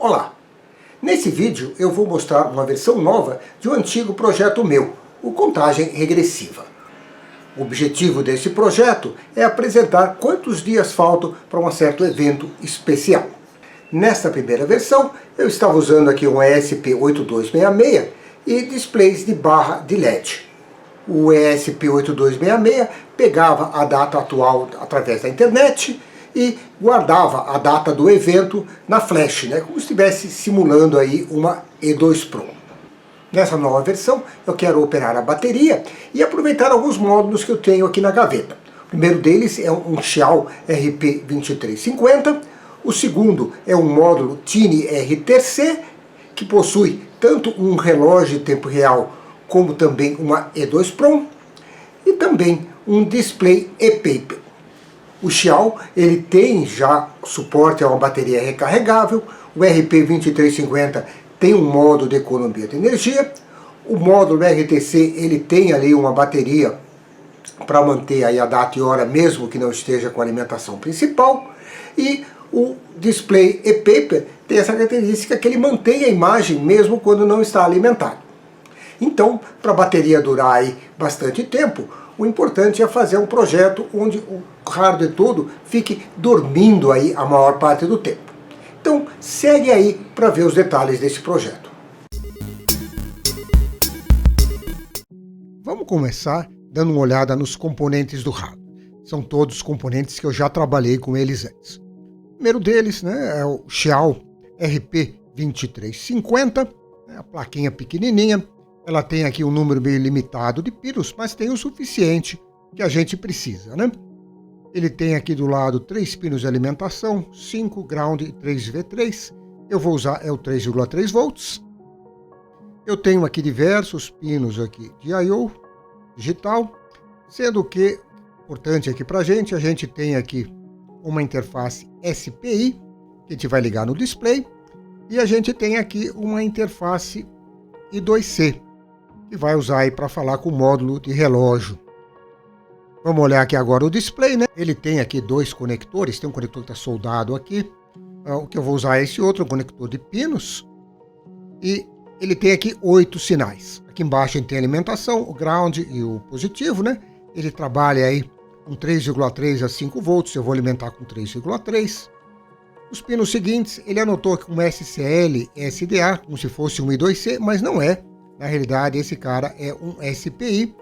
Olá! Nesse vídeo eu vou mostrar uma versão nova de um antigo projeto meu, o Contagem Regressiva. O objetivo desse projeto é apresentar quantos dias faltam para um certo evento especial. Nesta primeira versão eu estava usando aqui um ESP8266 e displays de barra de LED. O ESP8266 pegava a data atual através da internet e guardava a data do evento na flash, como se estivesse simulando aí uma E2 Pro. Nessa nova versão eu quero operar a bateria e aproveitar alguns módulos que eu tenho aqui na gaveta. O primeiro deles é um Xiao RP2350, o segundo é um módulo Tiny RTC, que possui tanto um relógio de tempo real como também uma E2 Pro e também um display e-paper. O Xiao ele tem já suporte a uma bateria recarregável, o RP2350 tem um modo de economia de energia, o módulo RTC ele tem ali uma bateria para manter aí a data e hora mesmo que não esteja com a alimentação principal, e o display e-paper tem essa característica que ele mantém a imagem mesmo quando não está alimentado. Então, para a bateria durar aí bastante tempo, o importante é fazer um projeto onde o hardware todo fique dormindo aí a maior parte do tempo. Então, segue aí para ver os detalhes desse projeto. Vamos começar dando uma olhada nos componentes do hardware. São todos componentes que eu já trabalhei com eles antes. O primeiro deles é o Xiao RP2350, a plaquinha pequenininha. Ela tem aqui um número meio limitado de pinos, mas tem o suficiente que a gente precisa, Ele tem aqui do lado 3 pinos de alimentação, 5 ground e 3 V3. Eu vou usar o 3,3 volts. Eu tenho aqui diversos pinos aqui de I/O digital, sendo que, importante aqui pra gente, a gente tem aqui uma interface SPI, que a gente vai ligar no display, e a gente tem aqui uma interface I2C, que vai usar aí para falar com o módulo de relógio. Vamos olhar aqui agora o display, Ele tem aqui 2 conectores, tem um conector que está soldado aqui. O que eu vou usar é esse outro conector de pinos. E ele tem aqui 8 sinais. Aqui embaixo ele tem a alimentação, o ground e o positivo, Ele trabalha aí com 3,3 a 5 volts, eu vou alimentar com 3,3. Os pinos seguintes, ele anotou aqui um SCL, SDA, como se fosse um I2C, mas não é. Na realidade, esse cara é um SPI,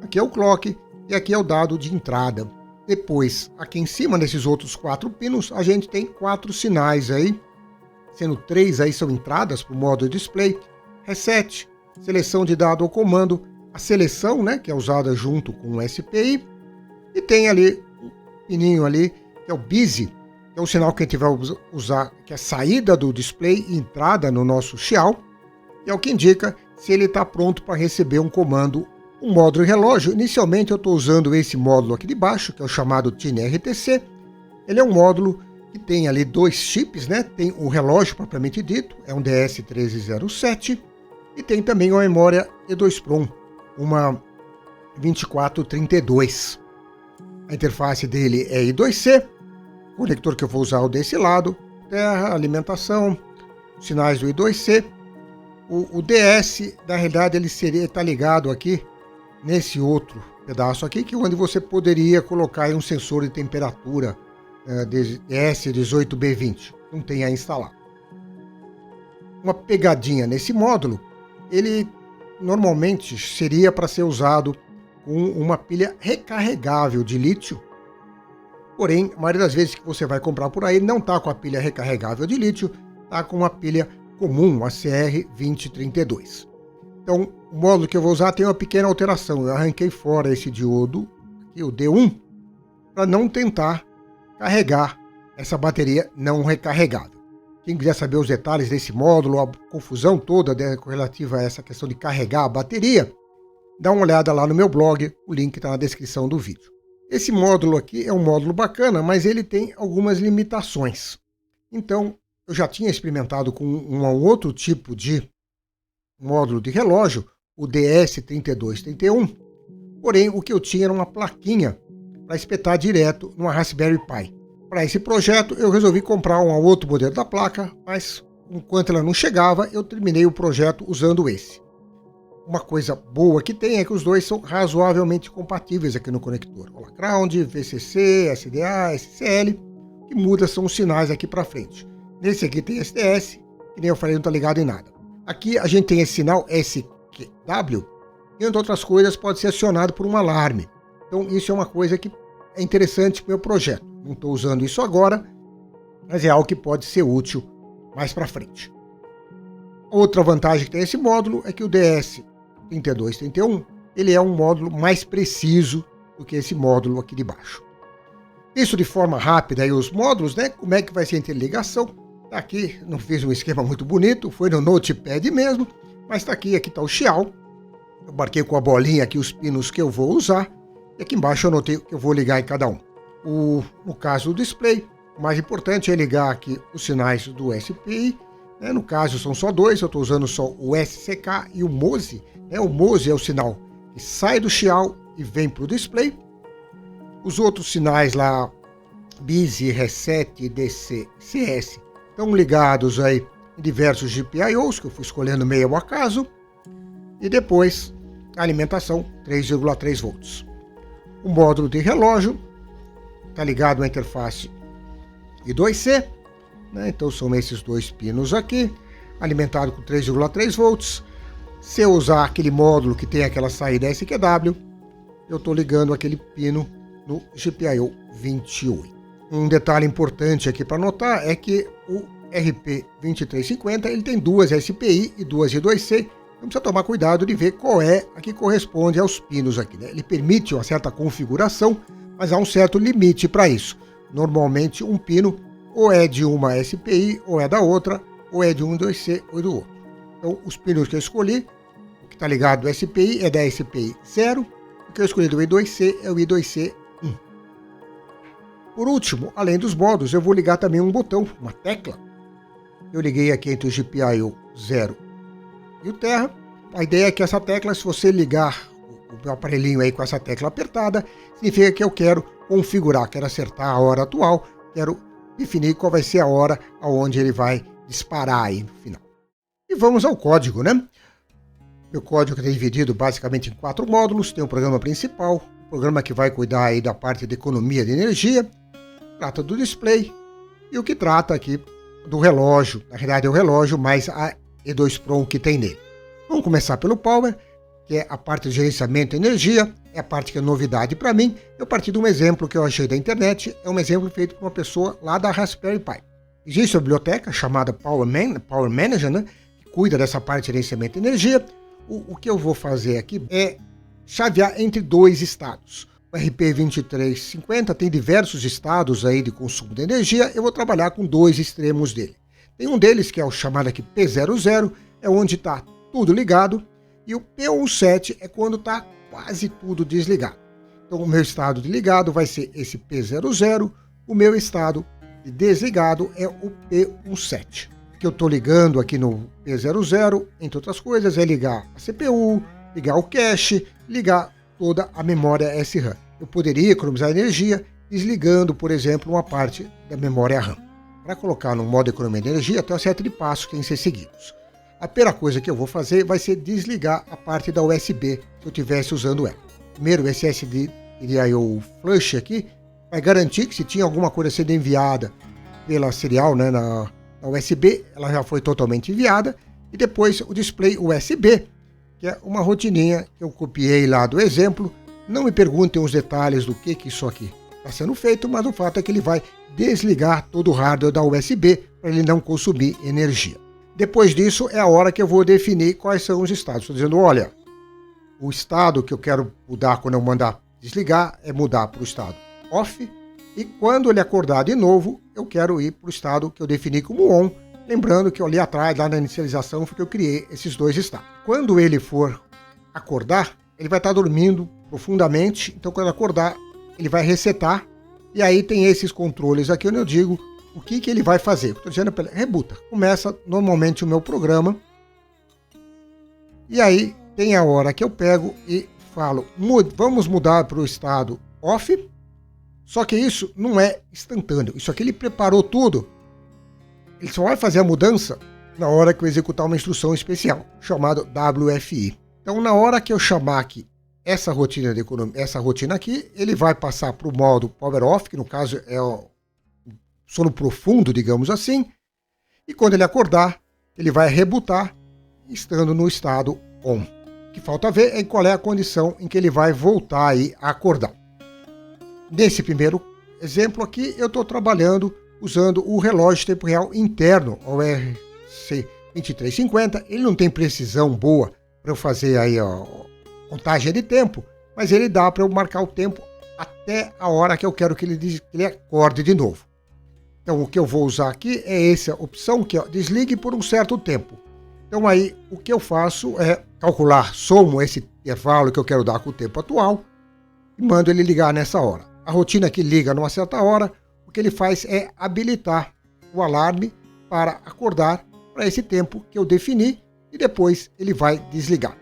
aqui é o clock e aqui é o dado de entrada. Depois, aqui em cima desses outros 4 pinos, a gente tem 4 sinais aí, sendo 3 aí são entradas para o modo display, reset, seleção de dado ou comando, a seleção, que é usada junto com o SPI, e tem ali um pininho ali, que é o busy, que é o sinal que a gente vai usar, que é a saída do display e entrada no nosso Xiao, e é o que indica se ele está pronto para receber um comando, um módulo relógio. Inicialmente eu estou usando esse módulo aqui de baixo, que é o chamado Tiny RTC. Ele é um módulo que tem ali 2 chips, Tem o relógio propriamente dito, é um DS1307, e tem também uma memória E2 Pro, uma 2432. A interface dele é I2C, o conector que eu vou usar é o desse lado, terra, alimentação, sinais do I2C. O DS, na realidade, ele está ligado aqui nesse outro pedaço aqui, que é onde você poderia colocar aí um sensor de temperatura DS18B20. Não tem a instalar. Uma pegadinha nesse módulo, ele normalmente seria para ser usado com uma pilha recarregável de lítio. Porém, a maioria das vezes que você vai comprar por aí não está com a pilha recarregável de lítio, está com uma pilha comum, a CR2032. Então, o módulo que eu vou usar tem uma pequena alteração. Eu arranquei fora esse diodo, aqui, o D1, para não tentar carregar essa bateria não recarregável. Quem quiser saber os detalhes desse módulo, a confusão toda relativa a essa questão de carregar a bateria, dá uma olhada lá no meu blog, o link está na descrição do vídeo. Esse módulo aqui é um módulo bacana, mas ele tem algumas limitações. Então, eu já tinha experimentado com um outro tipo de módulo de relógio, o DS3231, porém o que eu tinha era uma plaquinha para espetar direto numa Raspberry Pi. Para esse projeto eu resolvi comprar um outro modelo da placa, mas enquanto ela não chegava, eu terminei o projeto usando esse. Uma coisa boa que tem é que os dois são razoavelmente compatíveis aqui no conector. Olha, ground, VCC, SDA, SCL. O que muda são os sinais aqui para frente. Nesse aqui tem SDS, que nem eu falei, não está ligado em nada. Aqui a gente tem esse sinal SQW, e entre outras coisas pode ser acionado por um alarme. Então isso é uma coisa que é interessante para o meu projeto. Não estou usando isso agora, mas é algo que pode ser útil mais para frente. Outra vantagem que tem esse módulo é que o DS3231 ele é um módulo mais preciso do que esse módulo aqui de baixo. Isso de forma rápida aí os módulos, né? Como é que vai ser a interligação? Tá aqui, não fiz um esquema muito bonito, foi no Notepad mesmo, mas tá aqui tá o Xiao. Eu marquei com a bolinha aqui os pinos que eu vou usar e aqui embaixo eu anotei o que eu vou ligar em cada um. No caso do display, o mais importante é ligar aqui os sinais do SPI. No caso são só dois, eu estou usando só o SCK e o MOSE. O MOSE é o sinal que sai do Xiao e vem para o display. Os outros sinais lá, BISE, Reset, DC, CS, estão ligados aí em diversos GPIOs, que eu fui escolhendo meio ao acaso. E depois a alimentação 3,3 volts. O módulo de relógio está ligado à interface I2C. Então são esses dois pinos aqui, alimentado com 3,3 volts. Se eu usar aquele módulo que tem aquela saída SQW, eu estou ligando aquele pino no GPIO 28. Um detalhe importante aqui para notar é que o RP2350 ele tem duas SPI e duas I2C. Então precisa tomar cuidado de ver qual é a que corresponde aos pinos aqui. Ele permite uma certa configuração, mas há um certo limite para isso. Normalmente um pino ou é de uma SPI, ou é da outra, ou é de um I2C ou do outro. Então, os pinos que eu escolhi, o que está ligado ao SPI é da SPI 0, o que eu escolhi do I2C é o I2C 1. Por último, além dos módulos, eu vou ligar também um botão, uma tecla. Eu liguei aqui entre o GPIO 0 e o Terra. A ideia é que essa tecla, se você ligar o meu aparelhinho aí com essa tecla apertada, significa que eu quero configurar, quero acertar a hora atual, quero definir qual vai ser a hora aonde ele vai disparar aí no final. E vamos ao código, né? Meu código é dividido basicamente em 4 módulos. Tem o programa principal, o programa que vai cuidar aí da parte de economia de energia, trata do display e o que trata aqui do relógio. Na realidade é o relógio mais a E2PROM que tem nele. Vamos começar pelo Power, que é a parte de gerenciamento de energia, é a parte que é novidade para mim. Eu parti de um exemplo que eu achei da internet, é um exemplo feito por uma pessoa lá da Raspberry Pi. Existe uma biblioteca chamada Power Manager, né, que cuida dessa parte de gerenciamento de energia. O que eu vou fazer aqui é chavear entre dois estados. O RP2350 tem diversos estados aí de consumo de energia, eu vou trabalhar com dois extremos dele. Tem um deles que é o chamado aqui P00, é onde está tudo ligado, e o P17 é quando está quase tudo desligado. Então o meu estado de ligado vai ser esse P00, o meu estado de desligado é o P17. O que eu estou ligando aqui no P00, entre outras coisas, é ligar a CPU, ligar o cache, ligar toda a memória SRAM. Eu poderia economizar energia desligando, por exemplo, uma parte da memória RAM. Para colocar no modo economia de energia, tem uma série de passos que têm que ser seguidos. A primeira coisa que eu vou fazer vai ser desligar a parte da USB se eu estivesse usando ela. Primeiro, o SSD I/O Flush aqui vai garantir que se tinha alguma coisa sendo enviada pela serial, né, na USB, ela já foi totalmente enviada. E depois o display USB, que é uma rotininha que eu copiei lá do exemplo. Não me perguntem os detalhes do que isso aqui está sendo feito, mas o fato é que ele vai desligar todo o hardware da USB para ele não consumir energia. Depois disso é a hora que eu vou definir quais são os estados. Estou dizendo, olha, o estado que eu quero mudar quando eu mandar desligar é mudar para o estado off. E quando ele acordar de novo, eu quero ir para o estado que eu defini como on. Lembrando que eu ali atrás, lá na inicialização, foi que eu criei esses dois estados. Quando ele for acordar, ele vai estar dormindo profundamente. Então quando acordar, ele vai resetar. E aí tem esses controles aqui onde eu digo o que ele vai fazer. Estou dizendo para ele, rebuta. Começa normalmente o meu programa. E aí tem a hora que eu pego e falo, vamos mudar para o estado off. Só que isso não é instantâneo. Isso aqui ele preparou tudo. Ele só vai fazer a mudança na hora que eu executar uma instrução especial, chamada WFI. Então, na hora que eu chamar aqui essa rotina aqui, ele vai passar para o modo Power Off, que no caso é o sono profundo, digamos assim, e quando ele acordar, ele vai rebootar, estando no estado ON. O que falta ver é qual é a condição em que ele vai voltar aí a acordar. Nesse primeiro exemplo aqui, eu estou trabalhando usando o relógio de tempo real interno, o RC2350. Ele não tem precisão boa para eu fazer aí a contagem de tempo, mas ele dá para eu marcar o tempo até a hora que eu quero que ele acorde de novo. Então, o que eu vou usar aqui é essa opção que desligue por um certo tempo. Então, aí, o que eu faço é calcular, somo esse intervalo que eu quero dar com o tempo atual e mando ele ligar nessa hora. A rotina que liga numa certa hora, o que ele faz é habilitar o alarme para acordar para esse tempo que eu defini e depois ele vai desligar.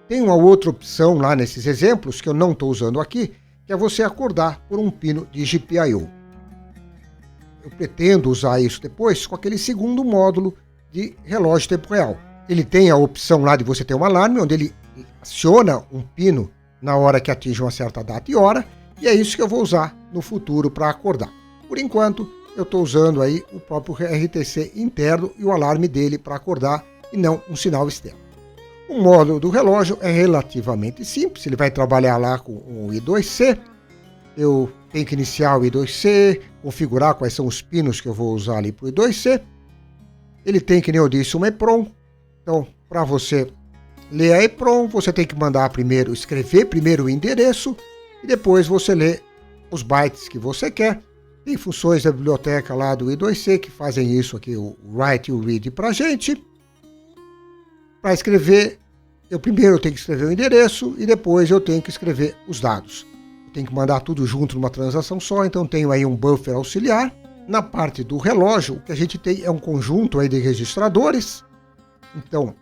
Tem uma outra opção lá nesses exemplos que eu não estou usando aqui, que é você acordar por um pino de GPIO. Eu pretendo usar isso depois com aquele segundo módulo de relógio de tempo real. Ele tem a opção lá de você ter um alarme, onde ele aciona um pino na hora que atinge uma certa data e hora, e é isso que eu vou usar no futuro para acordar. Por enquanto, eu estou usando aí o próprio RTC interno e o alarme dele para acordar, e não um sinal externo. O módulo do relógio é relativamente simples, ele vai trabalhar lá com o I2C. Eu tenho que iniciar o I2C, configurar quais são os pinos que eu vou usar ali para o I2C. Ele tem, que nem eu disse, uma EPROM. Então, para você ler a EPROM, você tem que escrever primeiro o endereço e depois você lê os bytes que você quer. Tem funções da biblioteca lá do I2C que fazem isso aqui, o write e o read para a gente. Para escrever, eu primeiro tenho que escrever o endereço e depois eu tenho que escrever os dados. Tem que mandar tudo junto numa transação só, então tenho aí um buffer auxiliar. Na parte do relógio, o que a gente tem é um conjunto aí de registradores. Então,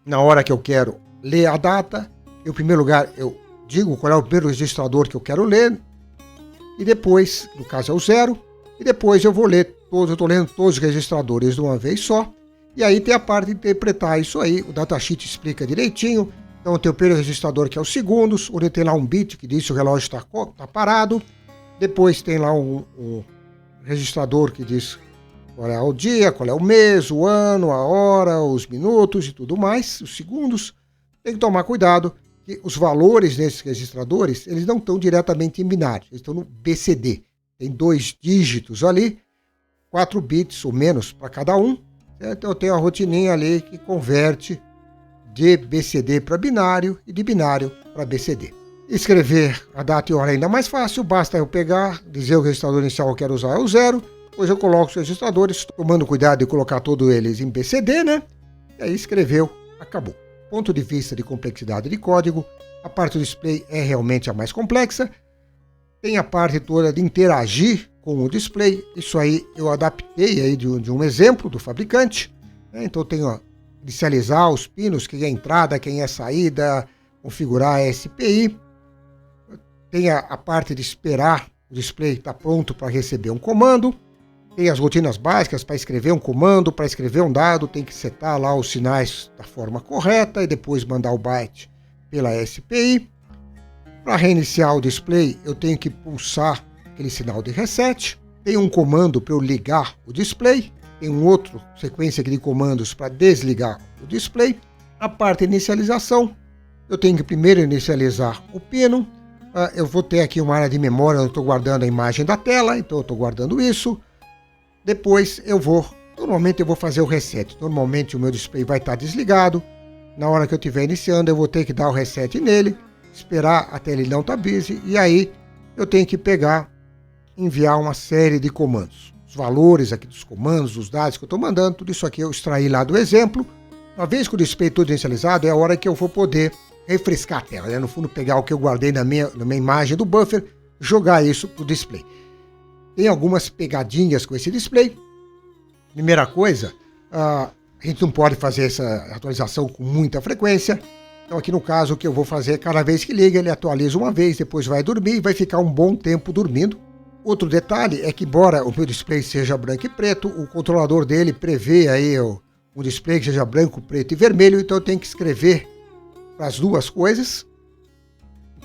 na hora que eu quero ler a data, em primeiro lugar eu digo qual é o primeiro registrador que eu quero ler, e depois, no caso é o 0, e depois eu vou ler todos, eu estou lendo todos os registradores de uma vez só, e aí tem a parte de interpretar isso aí, o datasheet explica direitinho. Então tem o primeiro registrador que é os segundos, onde tem lá um bit que diz se o relógio está parado. Depois tem lá um registrador que diz qual é o dia, qual é o mês, o ano, a hora, os minutos e tudo mais, os segundos. Tem que tomar cuidado que os valores desses registradores, eles não estão diretamente em binário, eles estão no BCD. Tem 2 dígitos ali, 4 bits ou menos para cada um. Então eu tenho a rotininha ali que converte de BCD para binário e de binário para BCD. Escrever a data e hora é ainda mais fácil, basta eu pegar, dizer o registrador inicial que eu quero usar é o 0, depois eu coloco os registradores, tomando cuidado de colocar todos eles em BCD, né? E aí escreveu, acabou. Ponto de vista de complexidade de código, a parte do display é realmente a mais complexa. Tem a parte toda de interagir com o display, isso aí eu adaptei aí de um exemplo do fabricante, né? Então tenho inicializar os pinos, quem é entrada, quem é saída, configurar a SPI. Tem a parte de esperar o display estar pronto para receber um comando. Tem as rotinas básicas para escrever um comando, para escrever um dado, tem que setar lá os sinais da forma correta e depois mandar o byte pela SPI. Para reiniciar o display, eu tenho que pulsar aquele sinal de reset. Tem um comando para eu ligar o display. Tem um outro sequência aqui de comandos para desligar o display. A parte de inicialização, eu tenho que primeiro inicializar o pino. Eu vou ter aqui uma área de memória onde eu estou guardando a imagem da tela, então eu estou guardando isso. Depois normalmente eu vou fazer o reset. Normalmente o meu display vai estar desligado. Na hora que eu estiver iniciando, eu vou ter que dar o reset nele, esperar até ele não estar busy, e aí eu tenho que enviar uma série de comandos. Os valores aqui dos comandos, os dados que eu estou mandando, tudo isso aqui eu extraí lá do exemplo. Uma vez que o display todo inicializado, é a hora que eu vou poder refrescar a tela, né? No fundo, pegar o que eu guardei na minha imagem do buffer, jogar isso para o display. Tem algumas pegadinhas com esse display. Primeira coisa, a gente não pode fazer essa atualização com muita frequência. Então aqui no caso, o que eu vou fazer, cada vez que liga, ele atualiza uma vez, depois vai dormir e vai ficar um bom tempo dormindo. Outro detalhe é que, embora o meu display seja branco e preto, o controlador dele prevê aí um display que seja branco, preto e vermelho, então eu tenho que escrever para as duas coisas.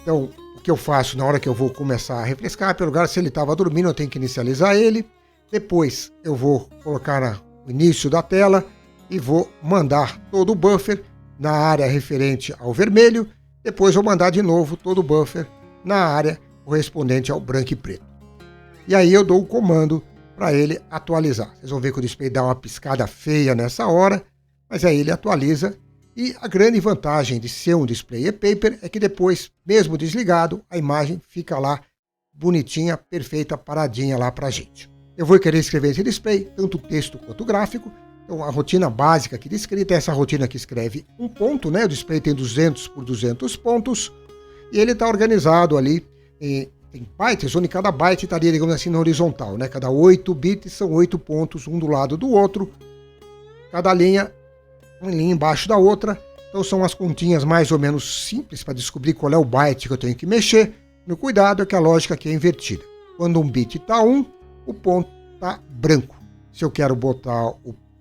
Então, o que eu faço na hora que eu vou começar a refrescar, pelo lugar, se ele estava dormindo, eu tenho que inicializar ele. Depois eu vou colocar no início da tela e vou mandar todo o buffer na área referente ao vermelho. Depois vou mandar de novo todo o buffer na área correspondente ao branco e preto. E aí eu dou o comando para ele atualizar. Vocês vão ver que o display dá uma piscada feia nessa hora, mas aí ele atualiza. E a grande vantagem de ser um display e-paper é que depois, mesmo desligado, a imagem fica lá bonitinha, perfeita, paradinha lá para a gente. Eu vou querer escrever esse display, tanto texto quanto gráfico. Então a rotina básica aqui de escrita é essa rotina que escreve um ponto, né? O display tem 200 por 200 pontos e ele está organizado ali em bytes, onde cada byte estaria, digamos assim, na horizontal, né? Cada 8 bits são 8 pontos, um do lado do outro. Cada linha, uma linha embaixo da outra. Então são as continhas mais ou menos simples para descobrir qual é o byte que eu tenho que mexer. No cuidado é que a lógica aqui é invertida. Quando um bit está 1, o ponto está branco. Se eu quero botar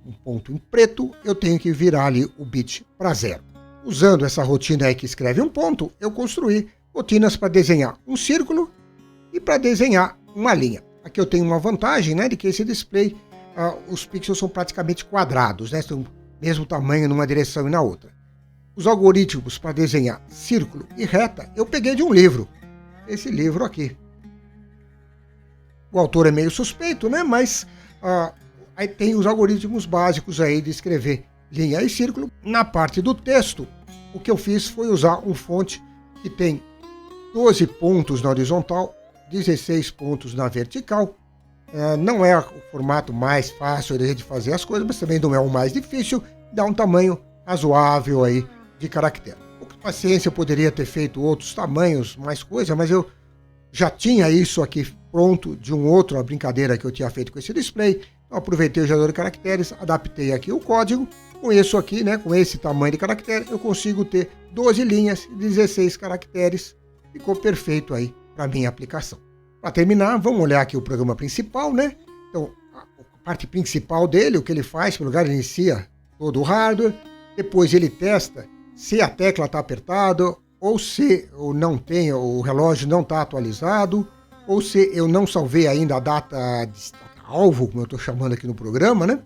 um ponto em preto, eu tenho que virar ali o bit para 0. Usando essa rotina aí que escreve um ponto, eu construí rotinas para desenhar um círculo e para desenhar uma linha. Aqui eu tenho uma vantagem, né, de que esse display, os pixels são praticamente quadrados, né, são do mesmo tamanho numa direção e na outra. Os algoritmos para desenhar círculo e reta, eu peguei de um livro, esse livro aqui. O autor é meio suspeito, né, mas aí tem os algoritmos básicos aí de escrever linha e círculo. Na parte do texto, o que eu fiz foi usar um fonte que tem 12 pontos na horizontal, 16 pontos na vertical. Não é o formato mais fácil de a gente fazer as coisas, mas também não é o mais difícil. Dá um tamanho razoável aí de caractere. Com paciência eu poderia ter feito outros tamanhos, mais coisa, mas eu já tinha isso aqui pronto de uma brincadeira que eu tinha feito com esse display. Então aproveitei o gerador de caracteres, adaptei aqui o código. Com isso aqui, né, com esse tamanho de caractere, eu consigo ter 12 linhas e 16 caracteres. Ficou perfeito aí para minha aplicação. Para terminar, vamos olhar aqui o programa principal, né? Então, a parte principal dele, o que ele faz, pelo lugar, ele inicia todo o hardware, depois ele testa se a tecla está apertada, ou se eu não tenho, o relógio não está atualizado, ou se eu não salvei ainda a data alvo, como eu estou chamando aqui no programa, né?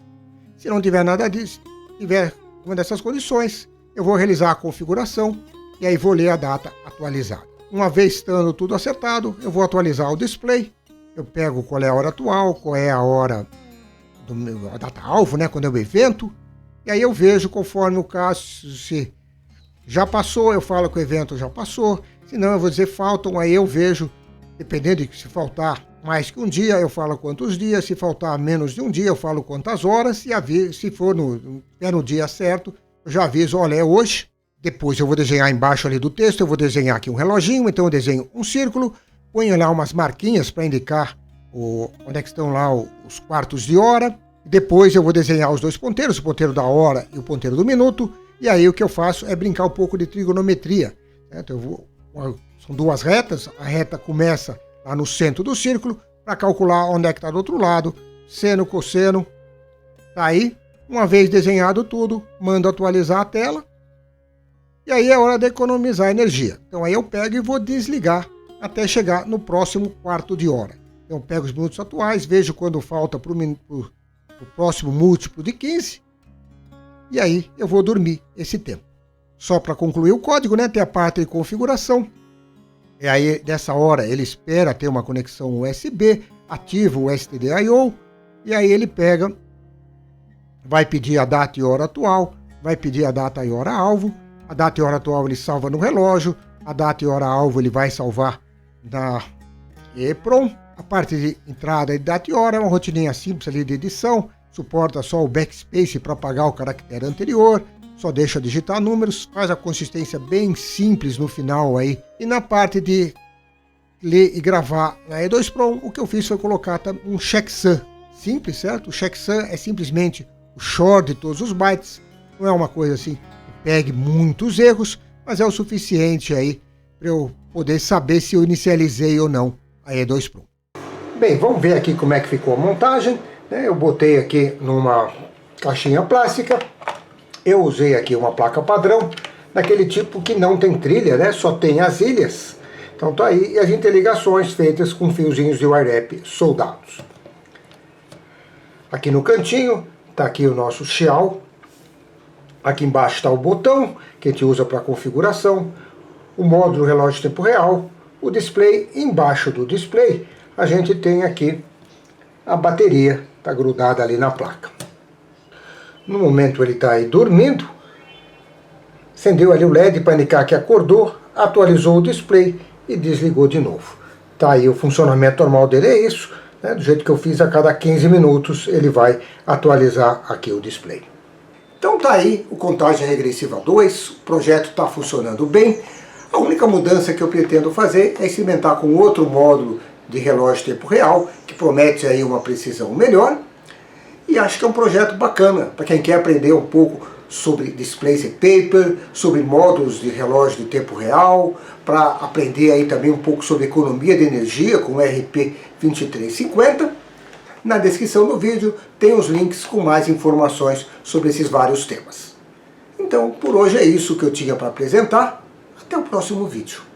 Se não tiver nada disso, tiver uma dessas condições, eu vou realizar a configuração e aí vou ler a data atualizada. Uma vez estando tudo acertado, eu vou atualizar o display. Eu pego qual é a hora atual, qual é a hora, a data-alvo, né, quando é o evento. E aí eu vejo, conforme o caso, se já passou, eu falo que o evento já passou. Se não, eu vou dizer faltam, aí eu vejo, dependendo de se faltar mais que um dia, eu falo quantos dias. Se faltar menos de um dia, eu falo quantas horas. E se for no dia certo, eu já aviso, olha, é hoje. Depois eu vou desenhar embaixo ali do texto, eu vou desenhar aqui um reloginho, então eu desenho um círculo, ponho lá umas marquinhas para indicar onde é que estão lá os quartos de hora. Depois eu vou desenhar os dois ponteiros, o ponteiro da hora e o ponteiro do minuto. E aí o que eu faço é brincar um pouco de trigonometria. Certo? São duas retas, a reta começa lá no centro do círculo, para calcular onde é que está do outro lado, seno, cosseno, tá aí. Uma vez desenhado tudo, mando atualizar a tela. E aí é hora de economizar energia. Então aí eu pego e vou desligar até chegar no próximo quarto de hora. Então eu pego os minutos atuais, vejo quando falta para o próximo múltiplo de 15. E aí eu vou dormir esse tempo. Só para concluir o código, né, tem a parte de configuração. E aí nessa hora ele espera ter uma conexão USB, ativa o STDIO. E aí ele pega, vai pedir a data e hora atual, vai pedir a data e hora alvo. A data e hora atual ele salva no relógio, a data e hora alvo ele vai salvar na EEPROM. A parte de entrada e data e hora é uma rotininha simples ali de edição, suporta só o backspace para apagar o caractere anterior, só deixa digitar números, faz a consistência bem simples no final aí. E na parte de ler e gravar na E2PROM, o que eu fiz foi colocar um checksum simples, certo? O checksum é simplesmente o short de todos os bytes, não é uma coisa assim pegue muitos erros, mas é o suficiente aí para eu poder saber se eu inicializei ou não a E2PROM. Bem, vamos ver aqui como é que ficou a montagem, né? Eu botei aqui numa caixinha plástica, eu usei aqui uma placa padrão, daquele tipo que não tem trilha, né? Só tem as ilhas. Então tá aí, e as interligações feitas com fiozinhos de wire-wrap soldados. Aqui no cantinho está aqui o nosso chial. Aqui embaixo está o botão que a gente usa para configuração, o módulo relógio de tempo real, o display. Embaixo do display a gente tem aqui a bateria, está grudada ali na placa. No momento ele está aí dormindo, acendeu ali o LED para indicar que acordou, atualizou o display e desligou de novo. Tá aí o funcionamento normal dele, é isso, né? Do jeito que eu fiz, a cada 15 minutos ele vai atualizar aqui o display. Então tá aí o Contagem Regressiva 2, o projeto está funcionando bem. A única mudança que eu pretendo fazer é experimentar com outro módulo de relógio de tempo real, que promete aí uma precisão melhor. E acho que é um projeto bacana para quem quer aprender um pouco sobre displays e paper, sobre módulos de relógio de tempo real, para aprender aí também um pouco sobre economia de energia com o RP2350. Na descrição do vídeo tem os links com mais informações sobre esses vários temas. Então, por hoje é isso que eu tinha para apresentar. Até o próximo vídeo.